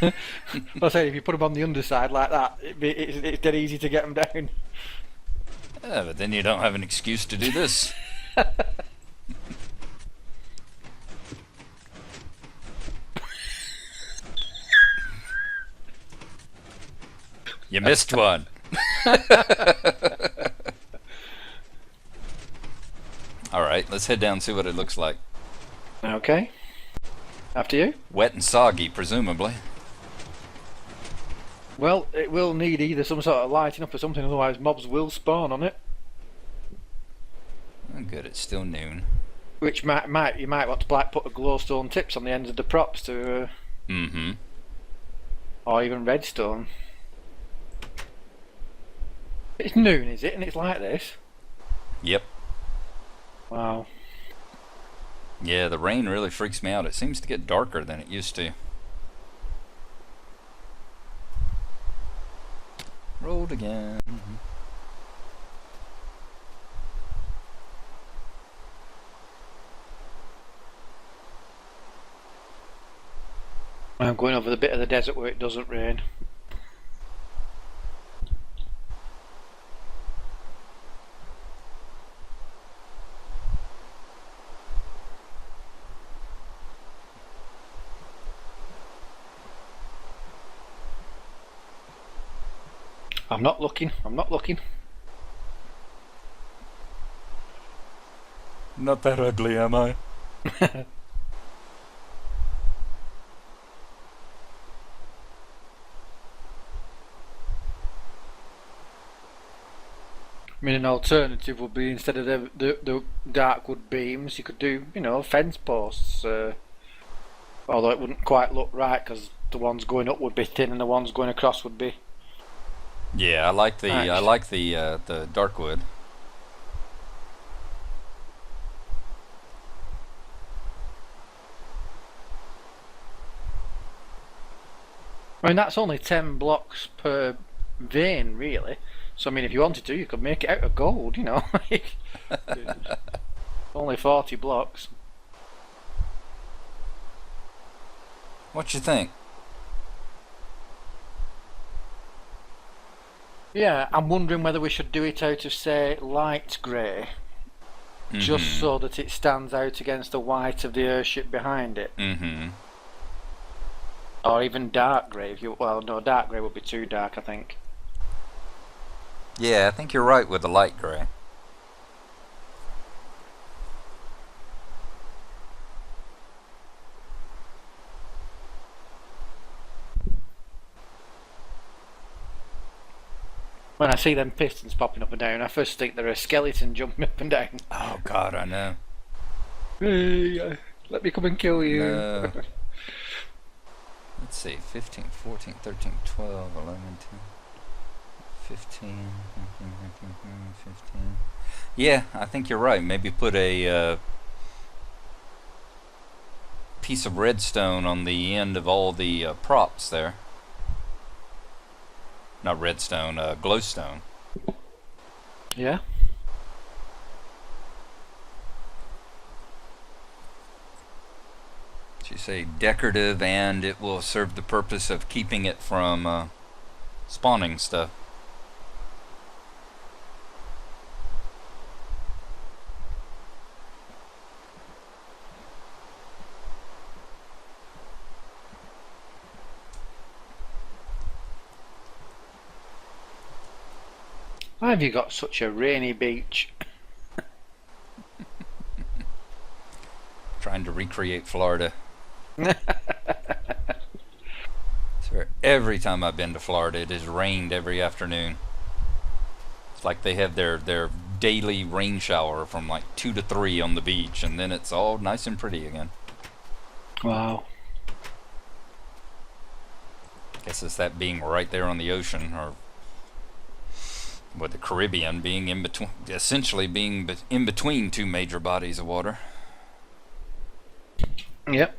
I say if you put them on the underside like that, it's dead easy to get them down. Yeah, but then you don't have an excuse to do this. You missed one. Alright, let's head down and see what it looks like. Okay. After you. Wet and soggy, presumably. Well, it will need either some sort of lighting up or something, otherwise mobs will spawn on it. Oh, good, it's still noon. Which you might want to like put a glowstone tips on the ends of the props to. Mm-hmm. Or even redstone. It's noon, is it? And it's like this. Yep. Wow. Yeah, the rain really freaks me out. It seems to get darker than it used to. Rolled again. I'm going over the bit of the desert where it doesn't rain. I'm not looking. I'm not looking. Not that ugly, am I? I mean, an alternative would be instead of the dark wood beams, you could do, you know, fence posts. Although it wouldn't quite look right because the ones going up would be thin and the ones going across would be. Yeah, I like the Nice. I like the dark wood. I mean, that's only 10 blocks per vein, really. So, I mean, if you wanted to, you could make it out of gold, you know. Only 40 blocks. What you think? Yeah, I'm wondering whether we should do it out of, say, light grey, just Mm-hmm. so that it stands out against the white of the airship behind it. Mm-hmm. Or even dark grey. If you, well, no, dark grey would be too dark, I think. Yeah, I think you're right with the light gray. When I see them pistons popping up and down, I first think they're a skeleton jumping up and down. Oh God, I know. Hey, let me come and kill you. No. Let's see, 15, 14, 13, 12, 11, 10, 15, 15. Yeah, I think you're right. Maybe put a piece of redstone on the end of all the props there. Not redstone, glowstone. Yeah. So you say decorative, and it will serve the purpose of keeping it from spawning stuff. Why have you got such a rainy beach? Trying to recreate Florida. So every time I've been to Florida, it has rained every afternoon. It's like they have their daily rain shower from like 2 to 3 on the beach, and then it's all nice and pretty again. Wow. Guess it's that being right there on the ocean, or with the Caribbean being in between, essentially being in between two major bodies of water. Yep.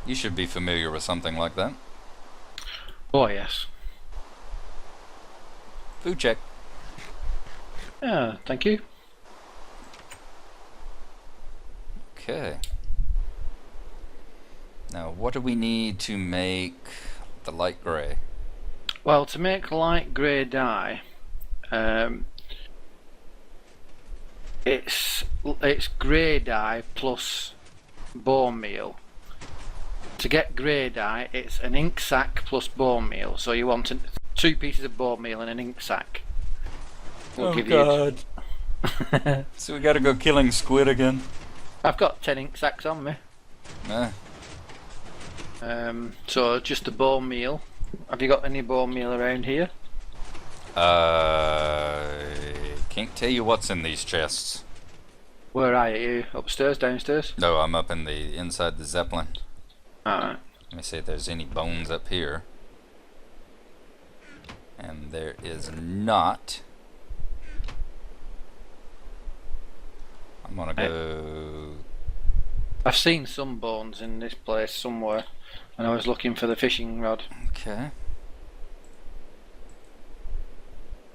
You should be familiar with something like that. Oh, yes. Food check. Yeah, thank you. Okay. Now, what do we need to make the light grey? Well, to make light grey dye, it's grey dye plus bone meal. To get grey dye, it's an ink sac plus bone meal. So you want 2 pieces of bone meal in an ink sac. We'll give God! So we gotta go killing squid again? I've got 10 ink sacs on me. Nah. So just the bone meal. Have you got any bone meal around here? Can't tell you what's in these chests. Where are you? Upstairs, downstairs? No, I'm up in the inside the Zeppelin. Alright. Let me see if there's any bones up here. And there is not. I'm gonna go. I've seen some bones in this place somewhere, and I was looking for the fishing rod. Okay.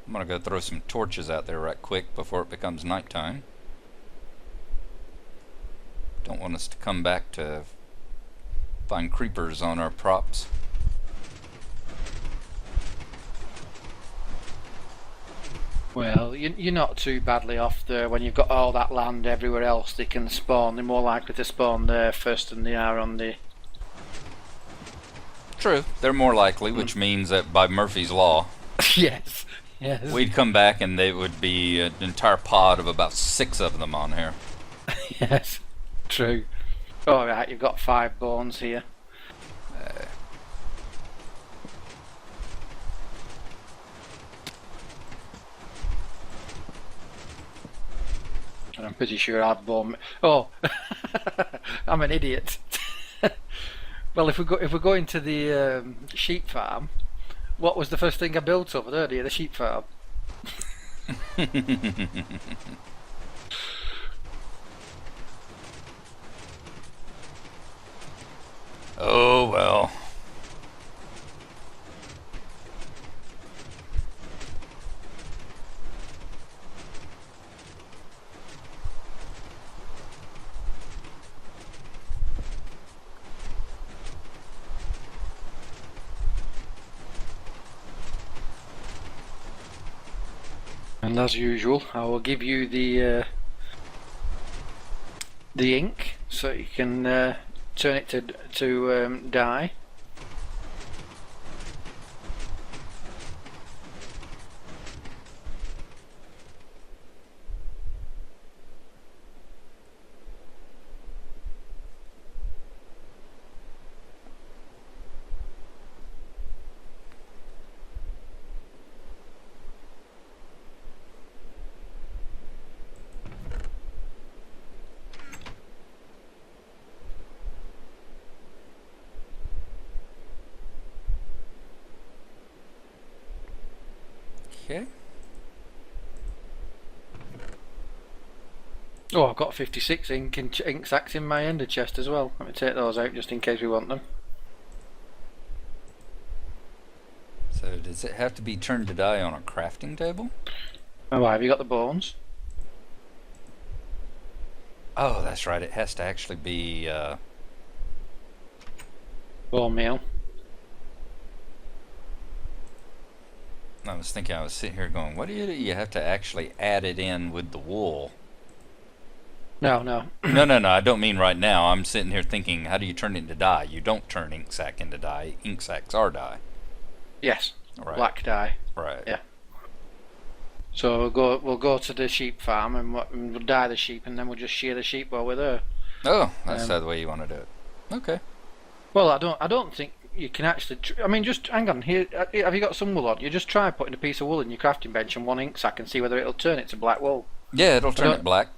I'm gonna go throw some torches out there right quick before it becomes nighttime. Don't want us to come back to find creepers on our props. Well, you're not too badly off there when you've got all that land everywhere else they can spawn. They're more likely to spawn there first than they are on the... True, they're more likely, which means that by Murphy's Law, yes, yes. we'd come back and they would be an entire pod of about 6 of them on here. Yes, true. Alright, you've got 5 bones here. And I'm pretty sure I've bone... Oh! I'm an idiot. Well, if we go into the sheep farm, what was the first thing I built over there? The sheep farm. Oh well. And as usual, I will give you the ink so you can turn it to dye. Okay. Oh, I've got 56 ink sacks in my ender chest as well. Let me take those out just in case we want them. So does it have to be turned to dye on a crafting table? Oh, why, have you got the bones? Oh, that's right. It has to actually be Bone meal. I was thinking, I was sitting here going, what do you have to actually add it in with the wool? No. No, I don't mean right now. I'm sitting here thinking, how do you turn it into dye? You don't turn ink sac into dye. Ink sacs are dye. Yes. Right. Black dye. Right. Yeah. So we'll go to the sheep farm and we'll dye the sheep, and then we'll just shear the sheep while we're there. Oh, that's the way you want to do it. Okay. Well, I don't think you can actually. I mean, just hang on here. Have you got some wool on? You just try putting a piece of wool in your crafting bench and 1 ink sac and see whether it'll turn it to black wool. Yeah, it'll turn it black.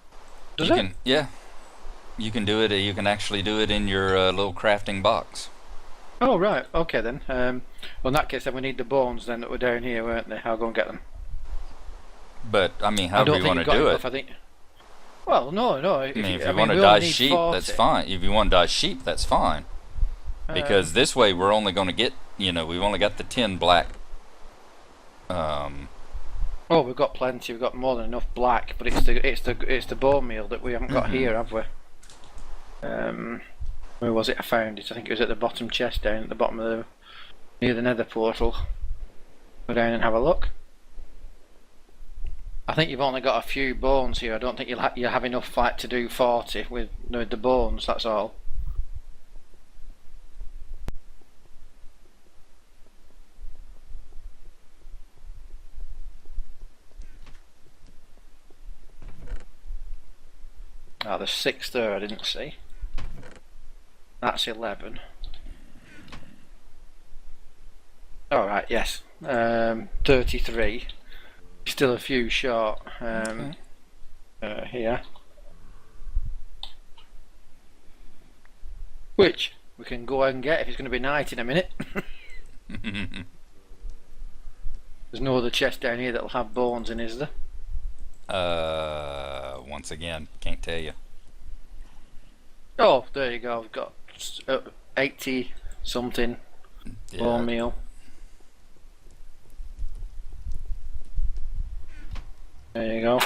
Does you it? Can, yeah. You can do it. You can actually do it in your little crafting box. Oh right. Okay then. Well, in that case, then we need the bones then that were down here, weren't they? I'll go and get them. But I mean, however you want to do it. I think. Well, no. I mean, if you want to dye sheep, 40. that's fine. If you want to dye sheep, that's fine. Because this way, we're only going to get, we've only got the 10 black. Oh, we've got plenty. We've got more than enough black, but it's the bone meal that we haven't got here, have we? Where was it I found it? I think it was at the bottom chest down at the bottom of the... near the nether portal. Go down and have a look. I think you've only got a few bones here. I don't think you'll have enough like to do 40 with the bones, that's all. Oh, there's 6 there I didn't see. That's 11. Alright, yes. 33. Still a few short here. Which we can go and get if it's going to be night in a minute. There's no other chest down here that'll have bones in, is there? Once again, can't tell you. Oh, there you go. I've got 80 something bone meal. There you go.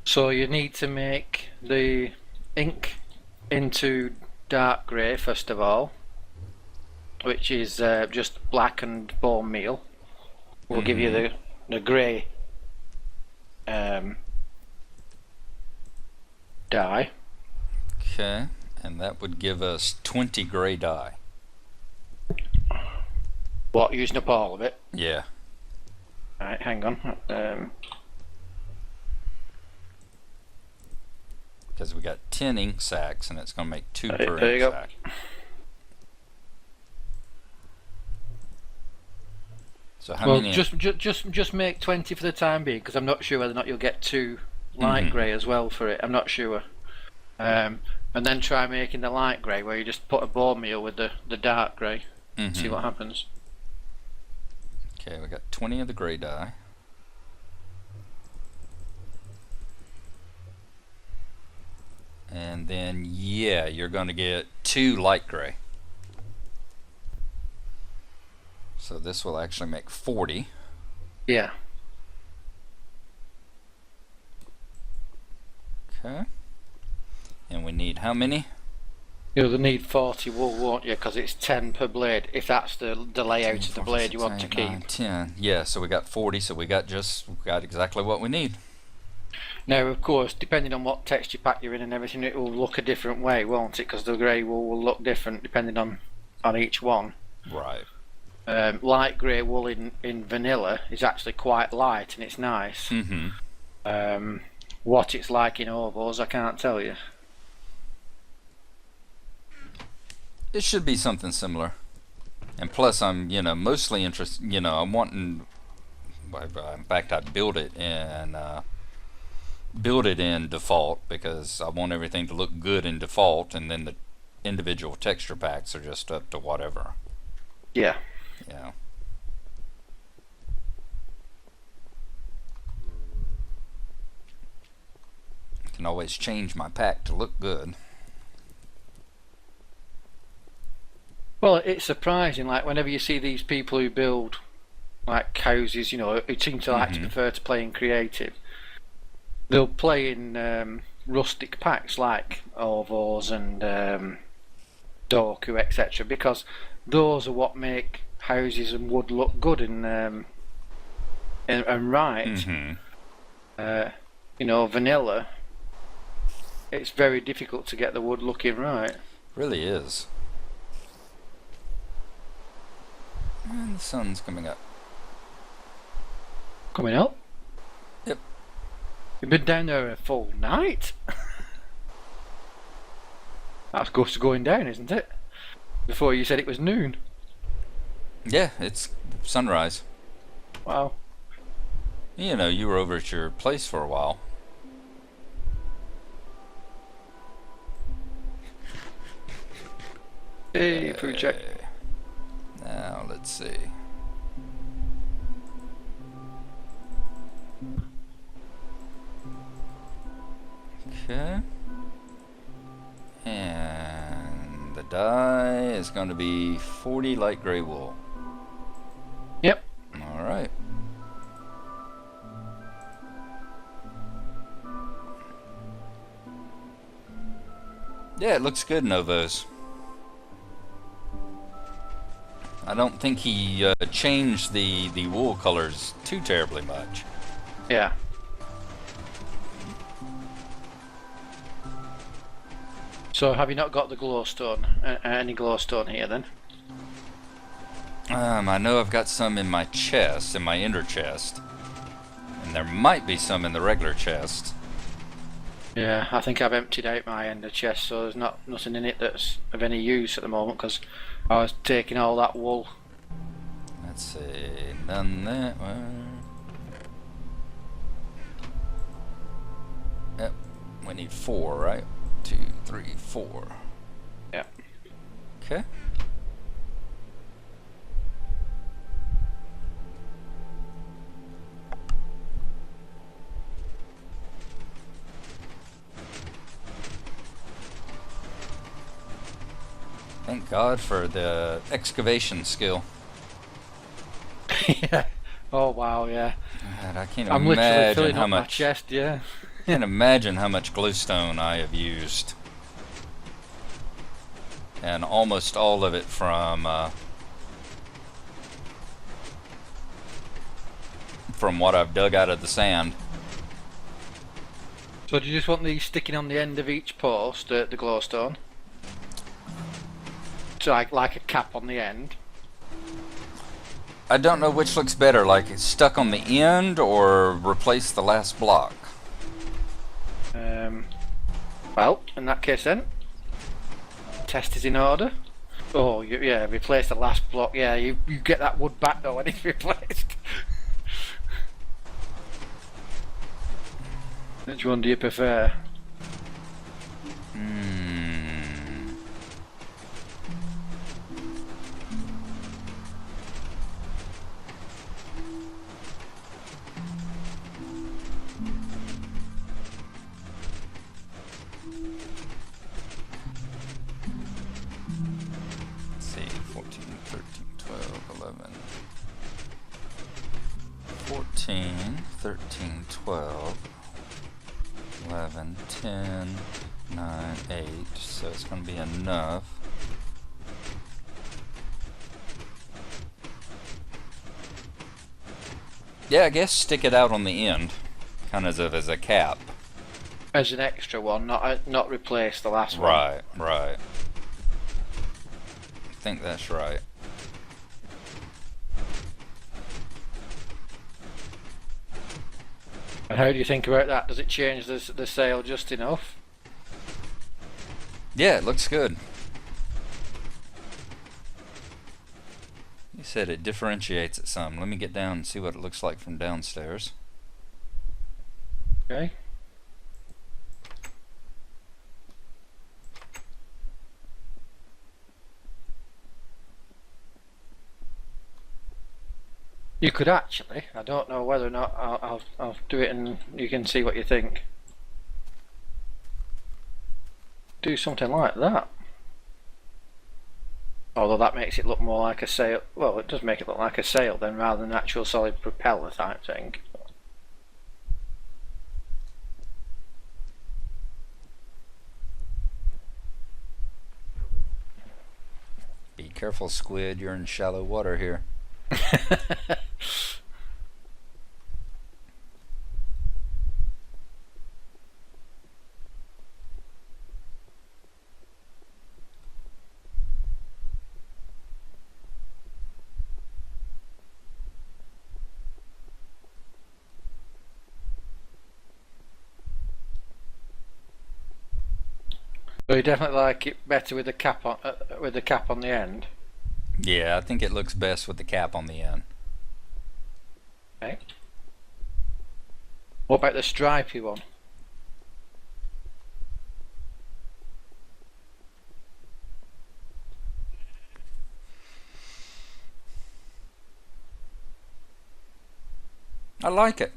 So you need to make the ink into dark grey first of all, which is just blackened bone meal. We'll give you the grey dye. Okay, and that would give us 20 grey dye. What, using up all of it? Yeah. Right, hang on. Because we got 10 ink sacks, and it's going to make 2 per there you ink go. sack. So how many? Just make 20 for the time being, because I'm not sure whether or not you'll get 2 light grey as well for it. I'm not sure. And then try making the light grey, where you just put a bone meal with the dark grey. See what happens. Okay, we got 20 of the grey dye. And then, yeah, you're going to get 2 light grey. So this will actually make 40. Yeah. Okay. And we need how many? You'll need 40 wool, won't you? Because it's 10 per blade, if that's the layout of the blade you want to keep. 10. Yeah, so we got 40, so we got exactly what we need. Now, of course, depending on what texture pack you're in and everything, it will look a different way, won't it? Because the grey wool will look different depending on each one. Right. Light grey wool in vanilla is actually quite light and it's nice. What it's like in ovos, I can't tell you. It should be something similar. And plus, I'm, mostly interested, I'm wanting, in fact, I built it in default because I want everything to look good in default, and then the individual texture packs are just up to whatever. Yeah. Yeah. I can always change my pack to look good. Well, it's surprising, like whenever you see these people who build like houses, who seem to like to prefer to play in creative, they'll play in rustic packs like Ovos and Doku, etc., because those are what make houses and wood look good and right. Vanilla, it's very difficult to get the wood looking right. Really is. And the sun's coming up. Coming up? Yep. You've been down there a full night? That's close to going down, isn't it? Before you said it was noon. Yeah, it's sunrise. Wow. You were over at your place for a while. Hey, food check. Now, let's see. Okay. And the dye is going to be 40 light gray wool. Yep. Alright. Yeah, it looks good, Novos. I don't think he changed the wool colors too terribly much. Yeah. So have you not got the glowstone? Any glowstone here then? I know I've got some in my chest, in my ender chest. And there might be some in the regular chest. Yeah, I think I've emptied out my ender chest, so there's nothing in it that's of any use at the moment because I was taking all that wool. Let's see, none that one. Yep, we need 4, right? 2, 3, 4. Yeah. Okay. Thank God for the excavation skill. Yeah. Oh wow, yeah. God, I can't I'm literally imagine filling how up my much. chest, yeah. Can't imagine how much glowstone I have used, and almost all of it from what I've dug out of the sand. So do you just want these sticking on the end of each post, the glowstone? So like a cap on the end? I don't know which looks better, like it's stuck on the end or replace the last block. Well, in that case then, test is in order. Oh, yeah, replace the last block. Yeah, you get that wood back though when it's replaced. Which one do you prefer? Let's see, 14, 13, 12, 11. 14, 13, 12, 11, 10, 9, 8, so it's going to be enough. Yeah, I guess stick it out on the end, kind of as a cap. As an extra one, not replace the last one. Right, right. I think that's right. And how do you think about that? Does it change the sail just enough? Yeah, it looks good. You said it differentiates it some. Let me get down and see what it looks like from downstairs. Okay. You could actually. I don't know whether or not I'll do it, and you can see what you think. Do something like that. Although that makes it look more like a sail. Well, it does make it look like a sail then, rather than an actual solid propeller type thing. Be careful, squid. You're in shallow water here. So you definitely like it better with the cap on the end. Yeah, I think it looks best with the cap on the end. Okay. What about the stripy one? I like it.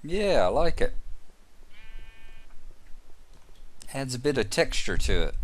Yeah, I like it. Adds a bit of texture to it.